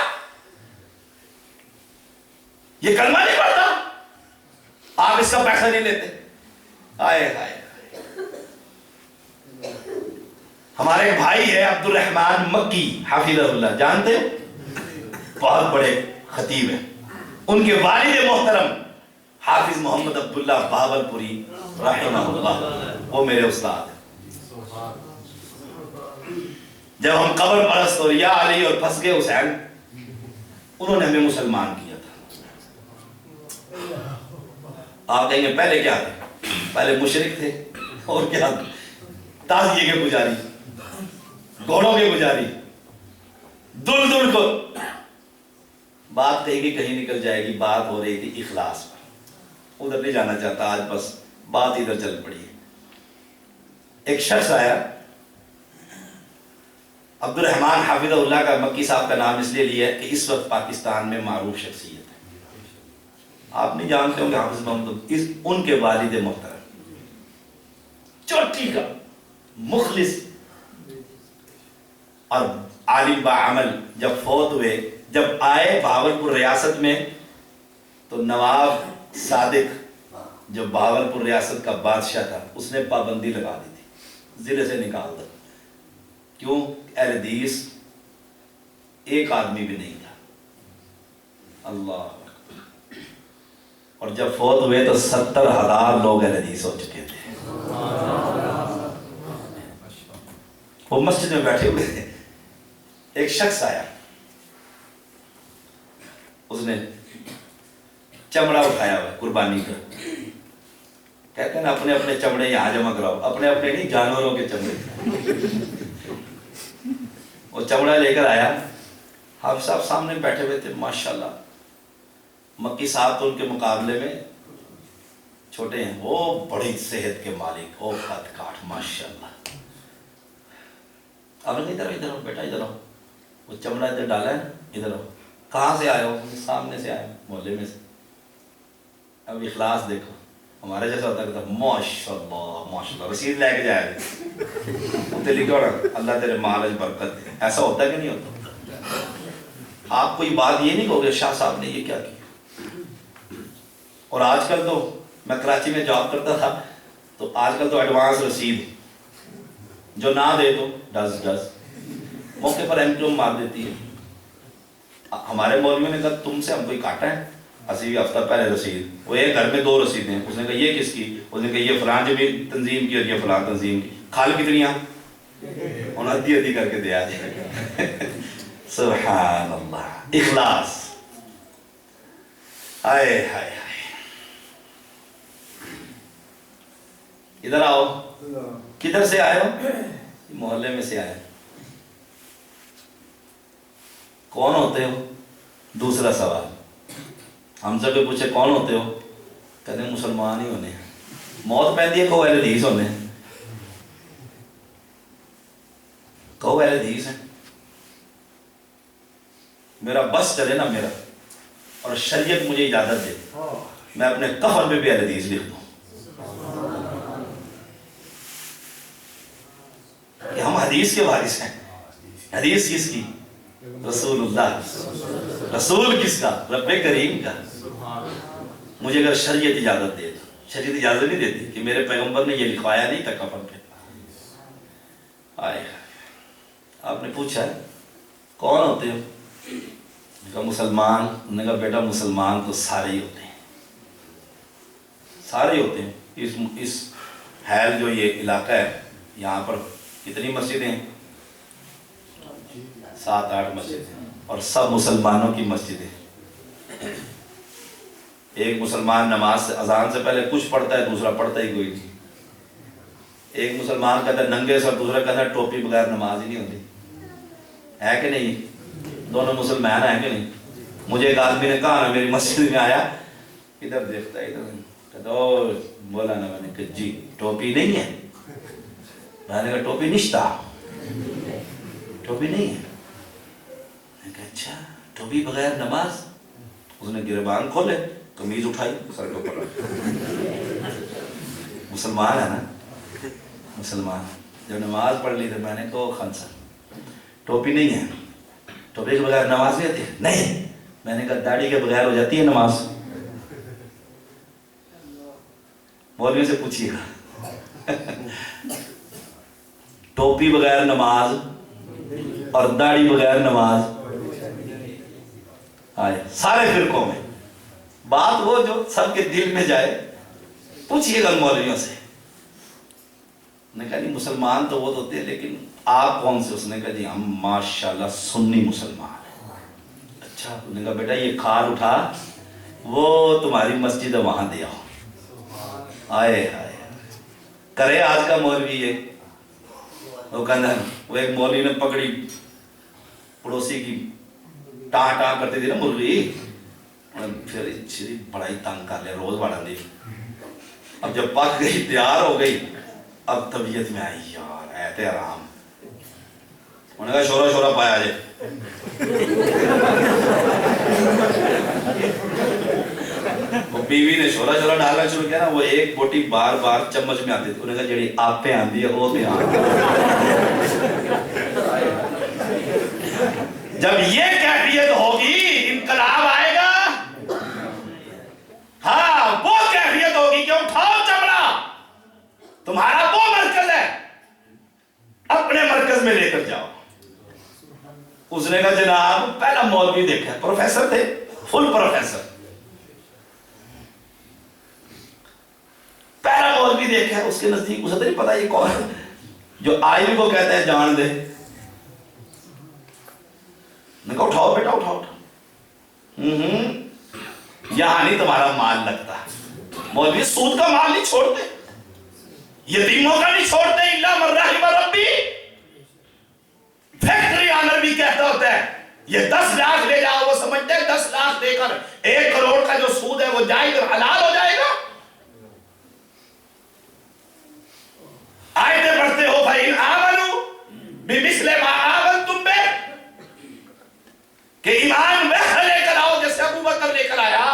یہ کلمہ نہیں پڑھتا، آپ اس کا پیسہ نہیں لیتے. آئے آئے ہمارے ایک بھائی ہے عبد الرحمن مکی حافظہ اللہ، جانتے ہیں؟ بہت بڑے خطیب ہیں. ان کے والد محترم حافظ محمد عبداللہ باولپوری رحمہ اللہ، وہ میرے استاد ہیں. جب ہم قبر پرست اور یا علی اور پھنس گئے حسین، انہوں نے ہمیں مسلمان کیا تھا. آپ کہیں گے پہلے کیا تھے؟ پہلے مشرک تھے، اور کیا تھے؟ تازیے کے پجاری، گھوڑوں کے پجاری، دل کو. بات کہیں گی کہیں نکل جائے گی. بات ہو رہی تھی اخلاص پر، ادھر نہیں جانا چاہتا آج، بس بات ادھر چل پڑی ہے. ایک شخص آیا، عبد الرحمن حافظہ اللہ کا، مکی صاحب کا نام اس لیے لیا ہے کہ اس وقت پاکستان میں معروف شخصیت ہے. آپ نہیں جانتے ہوں گے حافظ محمد، ان کے والد محترم چوٹی کا مخلص اور عالم باعمل، جب فوت ہوئے، جب آئے بہاولپور ریاست میں، تو نواب صادق جو بہاولپور ریاست کا بادشاہ تھا، اس نے پابندی لگا دی تھی، ضلع سے نکال دیا. کیوں؟ اہل حدیث ایک آدمی بھی نہیں تھا. اللہ. اور جب فوت ہوئے تو 70,000 لوگ اہل حدیث ہو چکے تھے. وہ مسجد میں بیٹھے ہوئے تھے. ایک شخص آیا، اس نے چمڑا اٹھایا ہوا قربانی کا. کہتے ہیں نا اپنے اپنے چمڑے یہاں جمع کراؤ، اپنے اپنے نہیں، جانوروں کے چمڑے. وہ چمڑا لے کر آیا. حافظ صاحب سامنے بیٹھے ہوئے تھے. ماشاءاللہ مکی صاحب تو ان کے مقابلے میں چھوٹے ہیں، وہ بڑی صحت کے مالک، وہ قد کاٹ ماشاءاللہ. اب ادھر ہو بیٹا، ادھر ہو. وہ چمڑا ادھر ڈالا ہے، ادھر ہو. کہاں سے آئے ہو؟ سامنے سے آئے، محلے میں سے. اب اخلاص دیکھو. ہمارے جیسا ہوتا ہے ماشاءاللہ ماشاءاللہ، رسید لے کے جائے اتنے لکھو نا اللہ تیرے مال میں برکت دے. ایسا ہوتا ہے کہ نہیں ہوتا؟ آپ کوئی بات یہ نہیں کہو گے شاہ صاحب نے یہ کیا کیا. اور آج کل تو میں کراچی میں جاب کرتا تھا، تو آج کل تو ایڈوانس رسید جو نہ دے تو ڈز موقع پر ایم مار دیتی ہے. ہمارے مولوی نے کہا تم سے ہم کوئی کاٹا ہے؟ اسی بھی ہفتہ پہلے رسید. وہ ایک گھر میں 2 رسیدیں. اس نے کہا یہ کس کی؟ اس نے کہا یہ فلاں جب تنظیم کی اور یہ فلاں تنظیم کی. کھال کتنی ہیں؟ انہوں نے ادھی کر کے دیا جائے. سبحان اللہ. اخلاص. ہائے ہائے ہائے. ادھر آؤ. کدھر سے آئے ہو؟ محلے میں سے آئے. کون ہوتے ہو؟ دوسرا سوال. ہم سب کو پوچھے کون ہوتے ہو؟ کہتے ہیں مسلمان ہی ہونے ہیں. موت پہنتی ہے کہو اہل حدیث ہونے ہیں. کہو اہل حدیث ہیں. میرا بس چلے نا، میرا اور شریعت مجھے اجازت دے میں اپنے کفن پہ بھی حدیث لکھ دوں کہ ہم حدیث کے وارث ہیں. حدیث کس کی؟ رسول اللہ. رسول کس کا؟ رب کریم کا. مجھے اگر شریعت اجازت دے تو شریعت اجازت نہیں دیتی کہ میرے پیغمبر نے یہ لکھوایا نہیں تھا کفن پہ. آئے آپ نے پوچھا کون ہوتے ہو؟ کہا مسلمان. انہوں نے کہا بیٹا مسلمان تو سارے ہی ہوتے ہیں, سارے ہی ہوتے ہیں. اس حیل جو یہ علاقہ ہے یہاں پر کتنی مسجدیں ہیں؟ 7-8 مسجدیں, اور سب مسلمانوں کی مسجدیں. ایک مسلمان نماز سے اذان سے پہلے کچھ پڑھتا ہے, دوسرا پڑھتا ہی کوئی نہیں. ایک مسلمان کہتا ہے ننگے سر, دوسرا کہتا ہے ٹوپی بغیر نماز ہی نہیں ہوتی. ہے کہ نہیں؟ دونوں مسلمان ہیں کہ نہیں؟ مجھے ایک آدمی نے کہا نا, میری مسجد میں آیا, ادھر دیکھتا ہے ادھر, کہتا او بولا نا, میں نے کہا جی ٹوپی نہیں ہے. میں نے کہا ٹوپی نشتا, ٹوپی نہیں ہے. میں نے کہا اچھا ٹوپی بغیر نماز. اس نے گریبان کھولے, قمیض اٹھائی, سر کے اوپر رکھ. مسلمان ہے نا, مسلمان. جب نماز پڑھ لی تو میں نے کہا خنسا ٹوپی نہیں ہے, ٹوپی کے بغیر نماز نہیں ہوتی؟ نہیں. میں نے کہا داڑھی کے بغیر ہو جاتی ہے نماز؟ مولوی سے پوچھیے گا. ٹوپی بغیر نماز اور داڑھی بغیر نماز. آئے سارے فرقوں میں بات وہ جو سب کے دل میں جائے. پوچھئے گا مولویوں سے. نے کہا نہیں مسلمان تو وہ ہوتے ہیں, لیکن آپ کون سے؟ اس نے کہا جی ہم ماشاءاللہ سنی مسلمان ہیں. اچھا. انہوں نے کہا بیٹا یہ کھال اٹھا, وہ تمہاری مسجد ہے وہاں دے آؤ. آئے آئے کرے آج کا مولوی ہے. وہ کہنا, وہ ایک مولوی نے پکڑی پڑوسی کی ٹاں ٹاں کرتی تھی نا مرغی, پھر بڑا ہی تنگ کر لیا, روز بڑھا دی. اب جب پک گئی تیار ہو گئی, اب طبیعت میں آئی یار ایتے آرام. انہوں نے کہا شورا شورا پایا جائے. وہ بیوی نے شورا شورا ڈالنا شروع کیا نا, وہ ایک بوٹی بار بار چمچ میں آتی تھی. انہوں نے کہا جڑی آپ پہ آندی ہے وہ پہ جب یہ کیفیت ہوگی انقلاب آئے گا. ہاں وہ کیفیت ہوگی کہ اٹھاؤ چمڑا, تمہارا وہ مرکز ہے, اپنے مرکز میں لے کر جاؤ. اس نے کہا جناب پہلا مولوی دیکھا, پروفیسر تھے, فل پروفیسر. پہلا مولوی دیکھا, اس کے نزدیک اسے تو نہیں پتا یہ کون ہے, جو آئل کو کہتا ہے جان دے. نے کہا اٹھاؤ بیٹا اٹھاؤ. یہاں نہیں تمہارا مال لگتا. مولوی سود کا مال نہیں چھوڑتے, یتیموں کا نہیں چھوڑتے, الا من رحم ربی. فیکٹری آنر بھی کہتا ہوتا ہے یہ 10 لاکھ لے جاؤ, وہ سمجھتے ہیں 10 لاکھ دے کر 1 کروڑ کا جو سود ہے وہ جائز اور حلال ہو جائے گا. آیتیں پڑھتے ہو فَإِنْ آمَنُوا بِمِثْلِ مَا آمَنْتُمْ بِهِ, کہ ایمان ویسا لے کر آؤ جیسے ابو بکر لے کر آیا,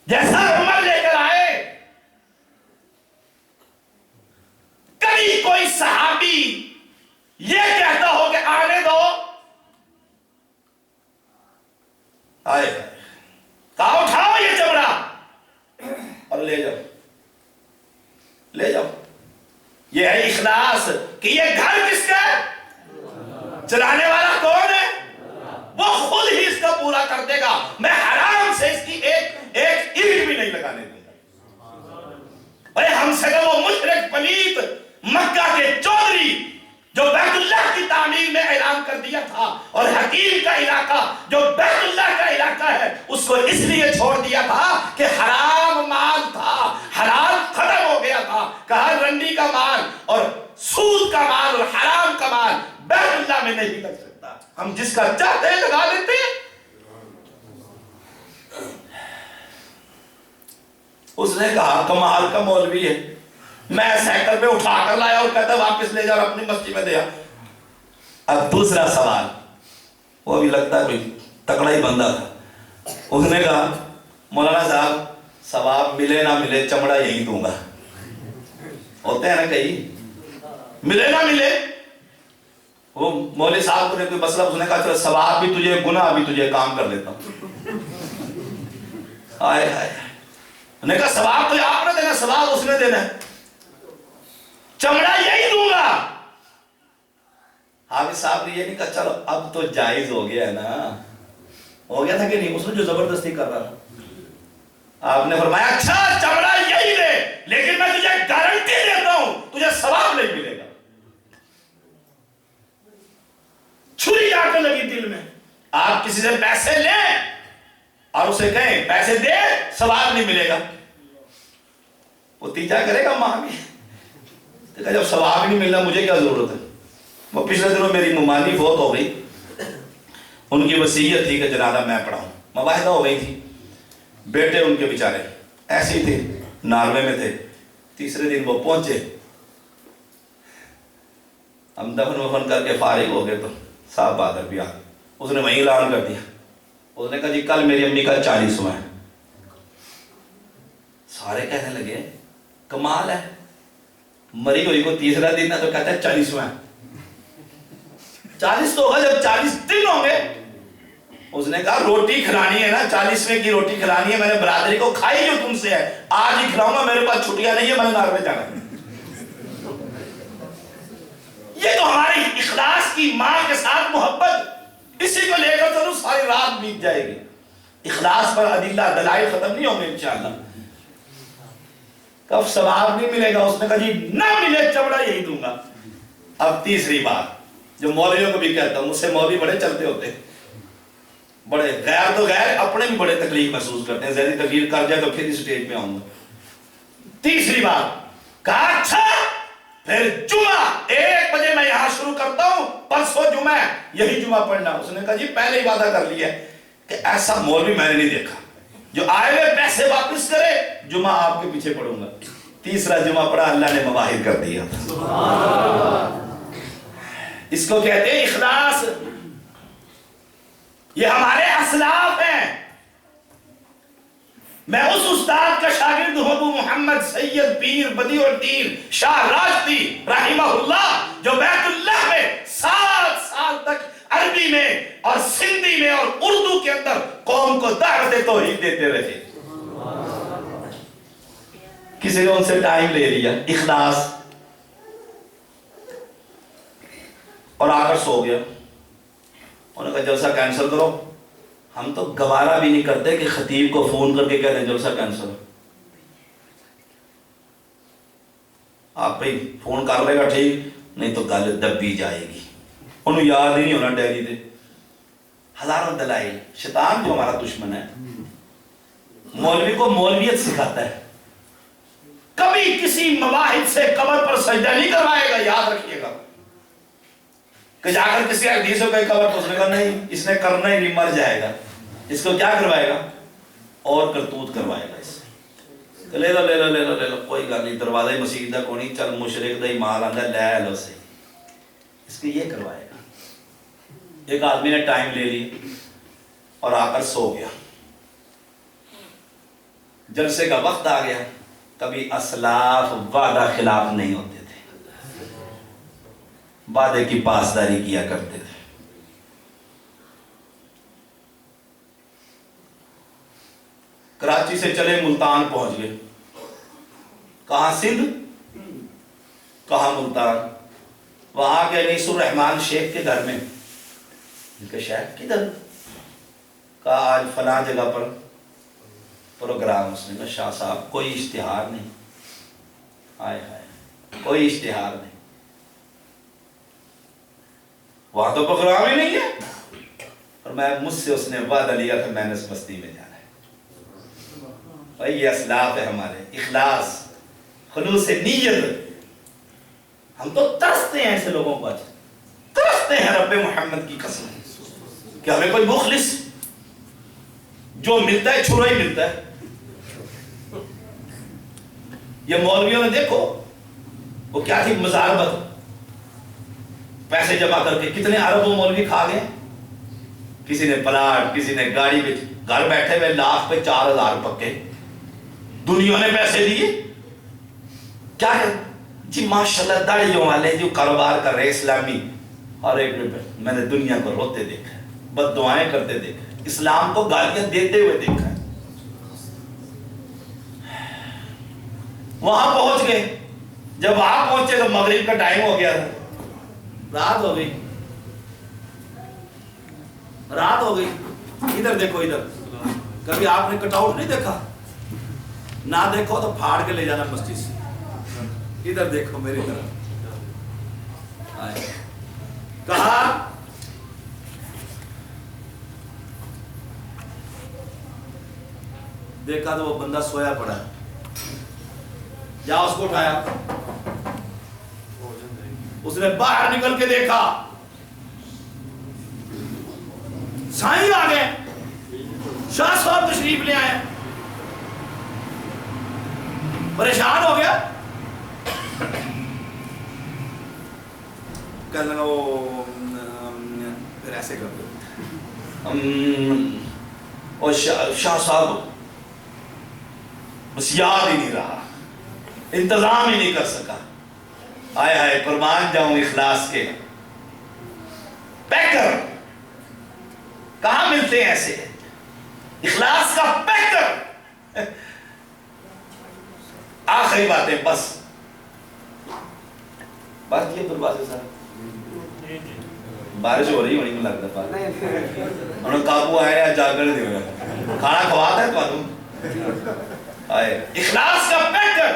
جیسا عمر لے کر آئے. کبھی کوئی صحابی یہ کہتا ہو کہ آنے دو, آئے کہا اٹھاؤ یہ چمڑا اور لے جاؤ, لے جاؤ. یہ ہے اخلاص کہ یہ گھر کس کا ہے, چلانے والا کون ہے, وہ خود ہی اس کا پورا کر دے گا. میں حرام سے اس کی ایک اینٹ بھی نہیں لگانے دوں گا. بھائی ہم سے وہ مشرک پلیت مکہ کے چودھری جو بیت اللہ کی تعمیر میں اعلان کر دیا تھا, اور حکیم کا علاقہ جو بیت اللہ کا علاقہ ہے اس کو اس لیے چھوڑ دیا تھا کہ حرام مال تھا, حلال ختم ہو گیا تھا. کہا رنڈی کا مال اور سود کا مال اور حرام کا مال بیت اللہ میں نہیں لگ سکتا, ہم جس کا چاہتے ہیں لگا دیتے ہیں. اس نے کہا کمال کا مولوی ہے, میں سائیکل پہ اٹھا کر لایا اور کہتا واپس لے جاؤ اپنی مسجد میں دیا. اب دوسرا سوال, وہ بھی لگتا ہے کوئی تکڑا ہی بندہ تھا. اس نے کہا مولانا صاحب ثواب ملے نہ ملے چمڑا یہی دوں گا. ہوتے ہیں نا کئی, ملے نہ ملے. وہ مولوی صاحب کو نے کوئی مسئلہ, اس نے کہا چلو ثواب بھی تجھے گناہ بھی تجھے, کام کر لیتا ہوں. آئے ہائے, نے کہا ثواب تو آپ نے دینا, ثواب اس نے دینا ہے, چمڑا یہی دوں گا. حافظ صاحب نے یہ نہیں کہا چلو اب تو جائز ہو گیا ہے نا, ہو گیا تھا کہ نہیں, اس نے جو زبردستی کر رہا تھا. آپ نے فرمایا اچھا چمڑا یہی دے, لیکن میں تجھے گارنٹی دیتا ہوں تجھے ثواب نہیں ملے گا. چھری آ کے لگی دل میں. آپ کسی سے پیسے لیں اور اسے کہیں پیسے دے, ثواب نہیں ملے گا, وہ تیجا کرے گا ماں بھی. جب ثواب نہیں ملنا مجھے کیا ضرورت ہے. وہ پچھلے دنوں میری ممانی فوت ہو گئی, ان کی وصیت تھی کہ جنازہ میں پڑھاؤں. مباحثہ ہو گئی تھی. بیٹے ان کے بیچارے ایسے ہی تھے, ناروے میں تھے. تیسرے دن وہ پہنچے, ہم دفن وفن کر کے فارغ ہو گئے تو صاحب بہادر بھی آ گئے. اس نے وہیں اعلان کر دیا. اس نے کہا جی کل میری امی کا 40واں ہے. سارے کہنے لگے کمال ہے, مری ہوئی کو تیسرا دن ہے تو کہتا ہے 40واں. 40 تو ہوگا جب 40 دن ہوں گے. اس نے کہا روٹی کھلانی ہے نا, 40ویں کی روٹی کھلانی ہے, میں نے برادری کو کھائی جو تم سے ہے, آج ہی کھلاؤں گا, میرے پاس چھٹیاں نہیں ہے, میں نے ناروے جانا ہے. یہ تو ہماری اخلاص کی ماں کے ساتھ محبت, اسی کو لے کر چلو ساری رات بیت جائے گی. اخلاص پر ادلہ دلائل ختم نہیں ہوں گے انشاءاللہ. کب ثواب نہیں ملے گا, اس نے کہا جی نہ ملے چمڑا یہی دوں گا. اب تیسری بات جو مولویوں کو بھی کہتا ہوں, مجھ سے مولوی بڑے چلتے ہوتے ہیں, بڑے غیر تو غیر اپنے بھی بڑے تکلیف محسوس کرتے ہیں, زیادہ تکلیف کر جائے تو پھر اسٹیج پہ آؤں گا. تیسری بات کہا اچھا پھر جمعہ 1 بجے میں یہاں شروع کرتا ہوں, پرسوں جمعہ ہے, یہی جمعہ پڑھنا. اس نے کہا جی پہلے ہی وعدہ کر لیا ہے کہ ایسا مولوی میں نے نہیں دیکھا جو آئے ہوئے پیسے واپس کرے, جمعہ آپ کے پیچھے پڑھوں گا. تیسرا جمعہ پڑھا, اللہ نے مواہد کر دیا. اس کو کہتے ہیں اخلاص. یہ ہمارے اسلاف ہیں. میں اس استاد کا شاگرد ہوں, ابو محمد سید پیر بدیع الدین شاہ راشدی رحمہ اللہ, جو بیت اللہ میں 7 سال تک عربی میں اور سندھی میں اور اردو کے اندر قوم کو دعوت توحید دیتے رہے. کسی نے ان سے ٹائم لے لیا, اخلاص, اور آ کر سو گیا. انہوں نے کہا جلسہ کینسل کرو. ہم تو گوارا بھی نہیں کرتے کہ خطیب کو فون کر کے کہتے ہیں جلسہ کینسل. آپ پہ فون کر لے گا ٹھیک, نہیں تو گل دبی جائے گی. انہوں یاد ہی نہیں ہونا ڈیری دے. ہزاروں دلائل. شیطان جو ہمارا دشمن ہے, مولوی کو مولویت سکھاتا ہے, کبھی کسی مواہد سے قبر پر سجدہ نہیں کروائے گا. یاد رکھیے گا کہ جا کر کسی حدیث کو قبر پر, اس نے کہا نہیں اس نے کرنا ہی نہیں, مر جائے گا. اس کو کیا کروائے گا, اور کرتوت کروائے گا. اس سے لے لو لے لو لے لو لے لو, کوئی گل نہیں, دروازہ مسجد دا کونی, چل مشرک دا ہی مال آندا لے لو سے. اس کو یہ کروائے گا. ایک آدمی نے ٹائم لے لی اور آ کر سو گیا. جلسے کا وقت آ گیا. کبھی اسلاف وعدہ خلاف نہیں ہوتے تھے, وعدے کی پاسداری کیا کرتے تھے. کراچی سے چلے ملتان پہنچ گئے. کہاں سندھ, کہاں ملتان. وہاں کے انیس الرحمان شیخ کے گھر میں. ان کے شیخ کدھر؟ کہا آج فلاں جگہ پر پروگرام. اس نے کہا شاہ صاحب کوئی اشتہار نہیں. آئے ہائے, کوئی اشتہار نہیں, وہاں تو پروگرام ہی نہیں ہے. اور میں مجھ سے اس نے وعدہ لیا تھا, میں نے اس بستی میں جانا ہے. بھائی یہ اسلاف ہے ہمارے, اخلاص, خلوص نیت. ہم تو ترستے ہیں ایسے لوگوں کو, ترستے ہیں رب محمد کی قسم کہ ہمیں کوئی مخلص جو ملتا ہے چھوڑا ہی ملتا ہے. یہ مولویوں نے دیکھو وہ کیا تھی مزاربت, پیسے جمع کر کے کتنے اربوں مولوی کھا گئے. کسی نے پلاٹ، کسی نے گاڑی بیچ، گھر بیٹھے ہوئے لاکھ پہ 4,000 پکے، دنیا نے پیسے دیے. کیا ہے جی ماشاءاللہ داڑھیوں والے جو کاروبار کر رہے اسلامی، اور ایک میں نے دنیا کو روتے دیکھا ہے، بد دعائیں کرتے دیکھا ہے، اسلام کو گالیاں دیتے ہوئے دیکھا ہے. وہاں پہنچ گئے، جب وہاں پہنچے تو مغرب کا ٹائم ہو گیا تھا، رات ہو گئی، رات ہو گئی. ادھر دیکھو، ادھر کبھی آپ نے کٹ آؤٹ نہیں دیکھا؟ نہ دیکھو تو پھاڑ کے لے جانا مسجد سے. ادھر دیکھو میری طرف. کہا دیکھا تو وہ بندہ سویا پڑا ہے، جا اس کو اٹھایا. اس نے باہر نکل کے دیکھا، سائیں آ گئے، شاہ صاحب تشریف لے آئے. پریشان ہو گیا، کہنے لگا وہ پھر ایسے کر دو. اور شاہ صاحب بس یاد ہی نہیں رہا، انتظام ہی نہیں کر سکا. آئے ہائے قربان جاؤں اخلاص کے پیکر کہاں ملتے ہیں ایسے، اخلاص کا پیکر. آخری باتیں بس بات یہ دروازے سارا بارش ہو رہی ہونی میں لگتا ہے انہوں قابو آئے یا جاگر دے ہوئے کھانا کھواتا ہے تو آئے. اخلاص کا پیکر.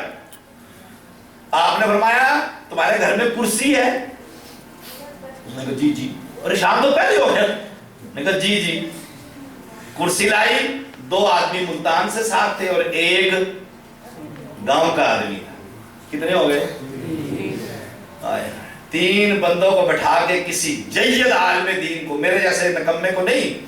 آپ نے فرمایا تمہارے گھر میں کرسی ہے؟ اس نے کہا جی جی. اور شام تو پہلے ہو گیا. نے کہا جی جی. کرسی لائی، 2 آدمی ملتان سے ساتھ تھے اور ایک گاؤں کا آدمی تھا. کتنے ہو گئے؟ 3 بندوں کو بٹھا کے کسی جید عالم دین کو، میرے جیسے نکمے کو نہیں،